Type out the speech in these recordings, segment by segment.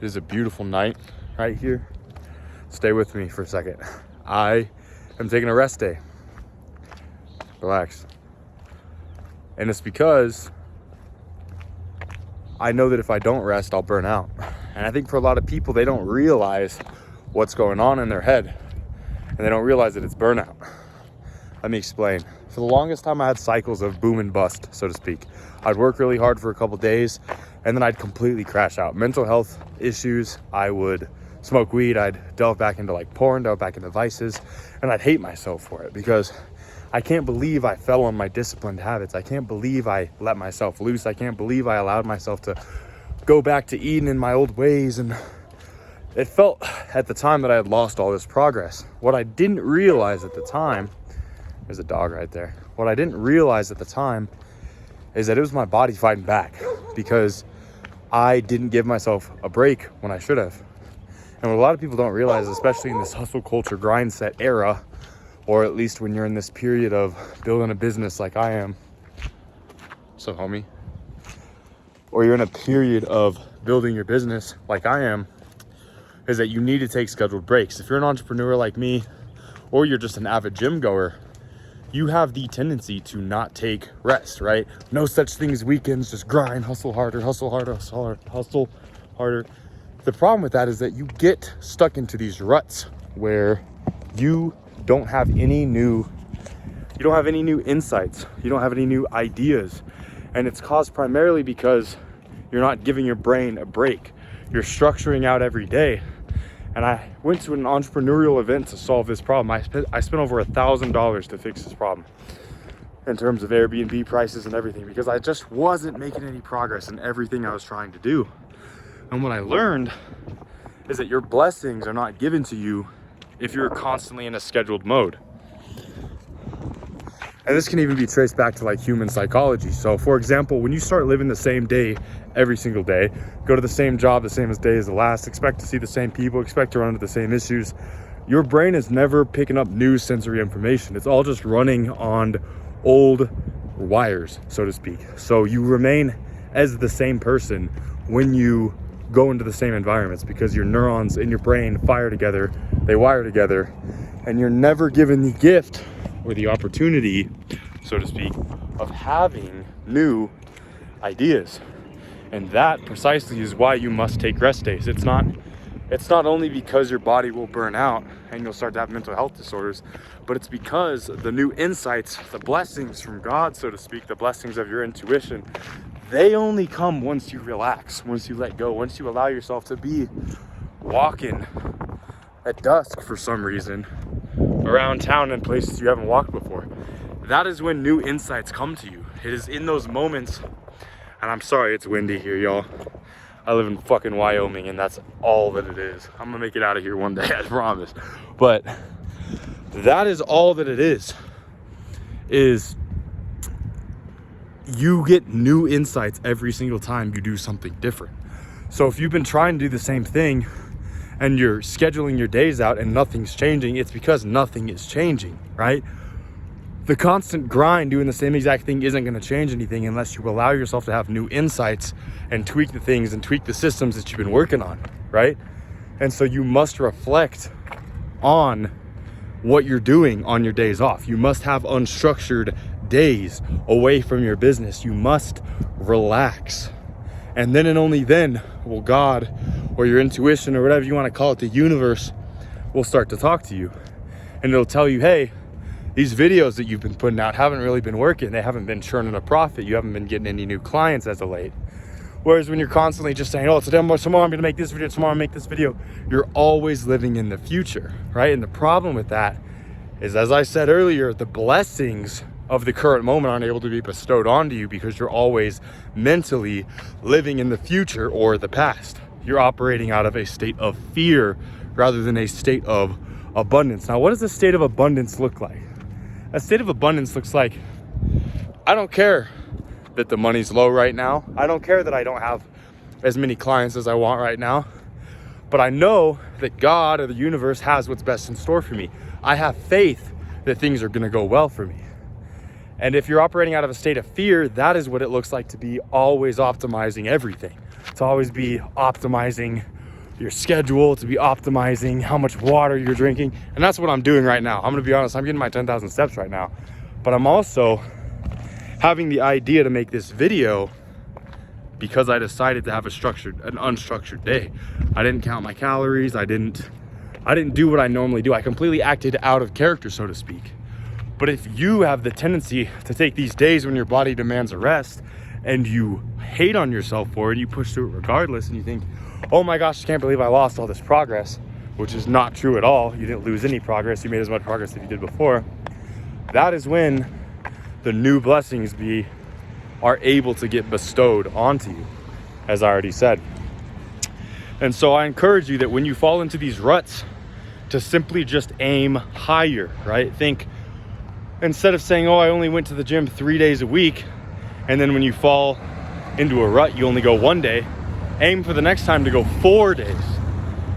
It is a beautiful night right here. Stay with me for a second. I am taking a rest day. Relax. And it's because I know that if I don't rest, I'll burn out. And I think for a lot of people, they don't realize what's going on in their head. And they don't realize that it's burnout. Let me explain. For the longest time, I had cycles of boom and bust, so to speak. I'd work really hard for a couple days, and then I'd completely crash out. Mental health issues, I would smoke weed, I'd delve back into like porn, delve back into vices, and I'd hate myself for it because I can't believe I fell on my disciplined habits. I can't believe I let myself loose. I can't believe I allowed myself to go back to eating in my old ways. And it felt at the time that I had lost all this progress. What I didn't realize at the time, there's a dog right there. What I didn't realize at the time is that it was my body fighting back because I didn't give myself a break when I should have. And what a lot of people don't realize, especially in this hustle culture grind set era, or at least when you're in this period of building a business like I am. So homie. Or you're in a period of building your business like I am, is that you need to take scheduled breaks. If you're an entrepreneur like me, or you're just an avid gym goer, you have the tendency to not take rest, right? No such thing as weekends, just grind, hustle harder, hustle harder, hustle harder, hustle harder. The problem with that is that you get stuck into these ruts where you don't have any new insights. You don't have any new ideas. And it's caused primarily because you're not giving your brain a break. You're structuring out every day. And I went to an entrepreneurial event to solve this problem. I spent over $1,000 to fix this problem in terms of Airbnb prices and everything, because I just wasn't making any progress in everything I was trying to do. And what I learned is that your blessings are not given to you if you're constantly in a scheduled mode. And this can even be traced back to like human psychology. So for example, when you start living the same day every single day, go to the same job the same day as the last, expect to see the same people, expect to run into the same issues, your brain is never picking up new sensory information. It's all just running on old wires, so to speak. So you remain as the same person when you go into the same environments, because your neurons in your brain fire together, they wire together, and you're never given the gift or the opportunity, so to speak, of having new ideas. And that precisely is why you must take rest days. It's not only because your body will burn out and you'll start to have mental health disorders, but it's because the new insights, the blessings from God, so to speak, the blessings of your intuition, they only come once you relax, once you let go, once you allow yourself to be walking at dusk for some reason around town in places you haven't walked before. That is when new insights come to you. It is in those moments, and I'm sorry it's windy here, y'all. I live in fucking Wyoming, and that's all that it is. I'm gonna make it out of here one day, I promise. But that is all that it is you get new insights every single time you do something different. So if you've been trying to do the same thing and you're scheduling your days out and nothing's changing, it's because nothing is changing, right? The constant grind doing the same exact thing isn't going to change anything unless you allow yourself to have new insights and tweak the things and tweak the systems that you've been working on, right? And so you must reflect on what you're doing on your days off. You must have unstructured days away from your business. You must relax. And then and only then will God or your intuition or whatever you want to call it, the universe, will start to talk to you. And it'll tell you, hey, these videos that you've been putting out haven't really been working. They haven't been churning a profit. You haven't been getting any new clients as of late. Whereas when you're constantly just saying, oh, tomorrow I'm going to make this video, tomorrow I'll make this video, you're always living in the future, right? And the problem with that is, as I said earlier, the blessings of the current moment aren't able to be bestowed onto you because you're always mentally living in the future or the past. You're operating out of a state of fear rather than a state of abundance. Now, what does a state of abundance look like? A state of abundance looks like, I don't care that the money's low right now. I don't care that I don't have as many clients as I want right now, but I know that God or the universe has what's best in store for me. I have faith that things are going to go well for me. And if you're operating out of a state of fear, that is what it looks like to be always optimizing everything. To always be optimizing your schedule, to be optimizing how much water you're drinking. And that's what I'm doing right now. I'm gonna be honest, I'm getting my 10,000 steps right now. But I'm also having the idea to make this video because I decided to have an unstructured day. I didn't count my calories. I didn't do what I normally do. I completely acted out of character, so to speak. But if you have the tendency to take these days when your body demands a rest and you hate on yourself for it, you push through it regardless, and you think, oh my gosh, I can't believe I lost all this progress, which is not true at all. You didn't lose any progress. You made as much progress as you did before. That is when the new blessings are able to get bestowed onto you, as I already said. And so I encourage you that when you fall into these ruts, to simply just aim higher, right? Think, instead of saying, oh, I only went to the gym 3 days a week, and then when you fall into a rut, you only go 1 day, aim for the next time to go 4 days.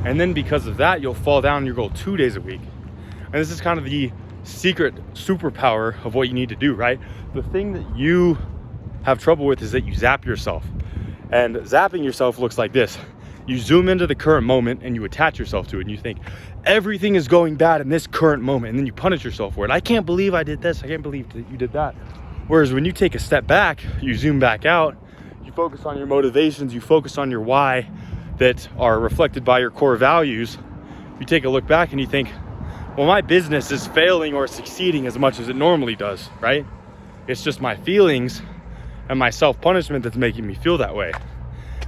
And then because of that, you'll fall down and you'll go 2 days a week. And this is kind of the secret superpower of what you need to do, right? The thing that you have trouble with is that you zap yourself. And zapping yourself looks like this. You zoom into the current moment and you attach yourself to it, and you think everything is going bad in this current moment, and then you punish yourself for it. I can't believe I did this. I can't believe that you did that. Whereas when you take a step back, you zoom back out, you focus on your motivations, you focus on your why that are reflected by your core values. You take a look back and you think, well, my business is failing or succeeding as much as it normally does, right? It's just my feelings and my self-punishment that's making me feel that way.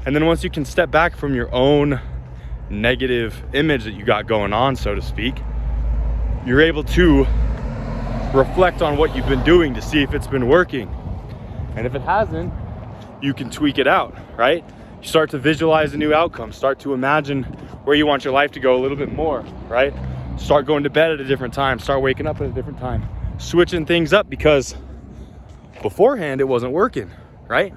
And then once you can step back from your own negative image that you got going on, so to speak, you're able to reflect on what you've been doing to see if it's been working. And if it hasn't, you can tweak it out, right? You start to visualize a new outcome, start to imagine where you want your life to go a little bit more, right? Start going to bed at a different time, start waking up at a different time, switching things up, because beforehand it wasn't working, right?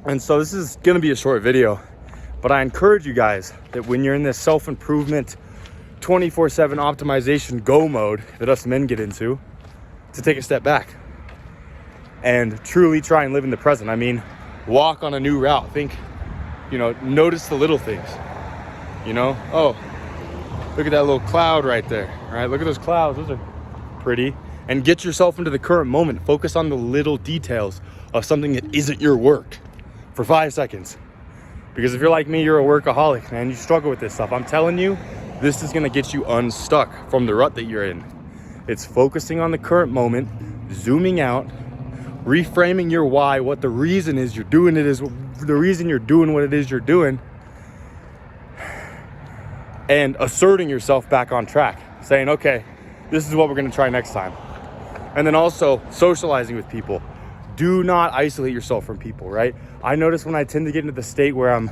And so this is gonna be a short video, but I encourage you guys that when you're in this self-improvement 24/7 optimization go mode that us men get into, to take a step back and truly try and live in the present. I mean, walk on a new route. Think, notice the little things, oh, look at that little cloud right there. All right, look at those clouds, those are pretty. And get yourself into the current moment. Focus on the little details of something that isn't your work for 5 seconds. Because if you're like me, you're a workaholic, man. You struggle with this stuff. I'm telling you, this is gonna get you unstuck from the rut that you're in. It's focusing on the current moment, zooming out, reframing your why, what the reason is you're doing it is, the reason you're doing what it is you're doing, and asserting yourself back on track, saying, okay, this is what we're gonna try next time. And then also socializing with people. Do not isolate yourself from people, right? I notice when I tend to get into the state where I'm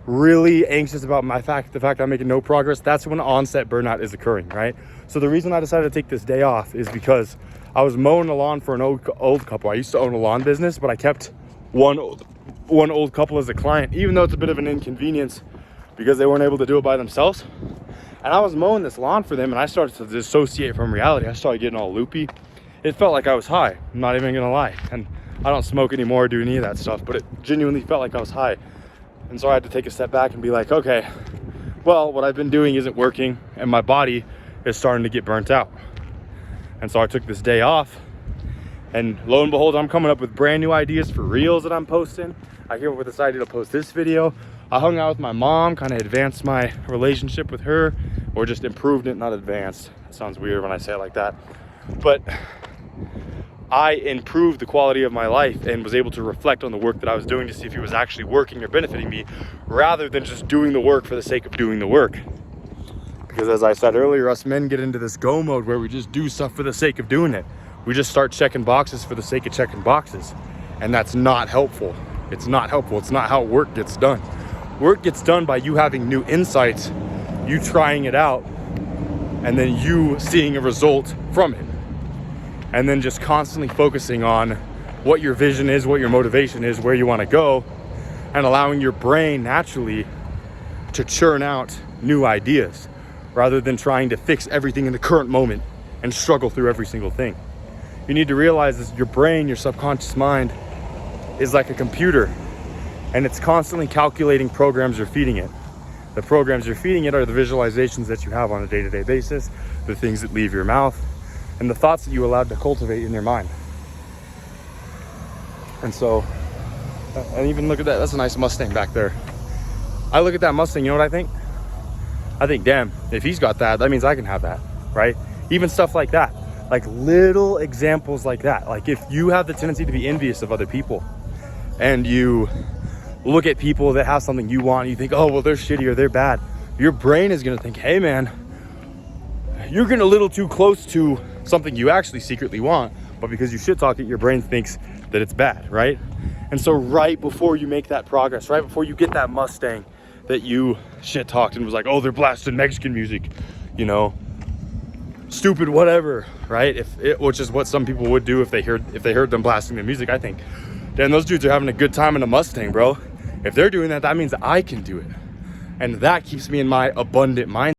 really anxious about the fact I'm making no progress, that's when onset burnout is occurring, right? So the reason I decided to take this day off is because I was mowing the lawn for an old couple. I used to own a lawn business, but I kept one old couple as a client, even though it's a bit of an inconvenience because they weren't able to do it by themselves. And I was mowing this lawn for them, and I started to dissociate from reality. I started getting all loopy. It felt like I was high, I'm not even gonna lie. And I don't smoke anymore or do any of that stuff, but it genuinely felt like I was high. And so I had to take a step back and be like, okay, well, what I've been doing isn't working, and my body is starting to get burnt out. And so I took this day off, and lo and behold, I'm coming up with brand new ideas for reels that I'm posting. I came up with this idea to post this video. I hung out with my mom, kind of advanced my relationship with her, or just improved it, not advanced. It sounds weird when I say it like that. But I improved the quality of my life and was able to reflect on the work that I was doing to see if it was actually working or benefiting me, rather than just doing the work for the sake of doing the work. Because as I said earlier, us men get into this go mode where we just do stuff for the sake of doing it. We just start checking boxes for the sake of checking boxes. And that's not helpful. It's not helpful. It's not how work gets done. Work gets done by you having new insights, you trying it out, and then you seeing a result from it. And then just constantly focusing on what your vision is, what your motivation is, where you want to go, and allowing your brain naturally to churn out new ideas, rather than trying to fix everything in the current moment and struggle through every single thing. You need to realize that your brain, your subconscious mind, is like a computer. and it's constantly calculating programs you're feeding it. The programs you're feeding it are the visualizations that you have on a day-to-day basis, the things that leave your mouth, and the thoughts that you allowed to cultivate in your mind. And so, and even look at that, that's a nice Mustang back there. I look at that Mustang, you know what I think? I think, damn, if he's got that, that means I can have that, right? Even stuff like that, like little examples like that. Like if you have the tendency to be envious of other people and you look at people that have something you want, and you think, oh, well, they're shitty or they're bad. Your brain is gonna think, hey man, you're getting a little too close to something you actually secretly want, but because you shit talk it, your brain thinks that it's bad, right? And so right before you make that progress, right before you get that Mustang that you shit talked and was like, oh, they're blasting Mexican music, you know, stupid whatever, right? Which is what some people would do if they heard them blasting the music. I think, damn, those dudes are having a good time in a Mustang, bro. If they're doing that, that means I can do it. And that keeps me in my abundant mindset.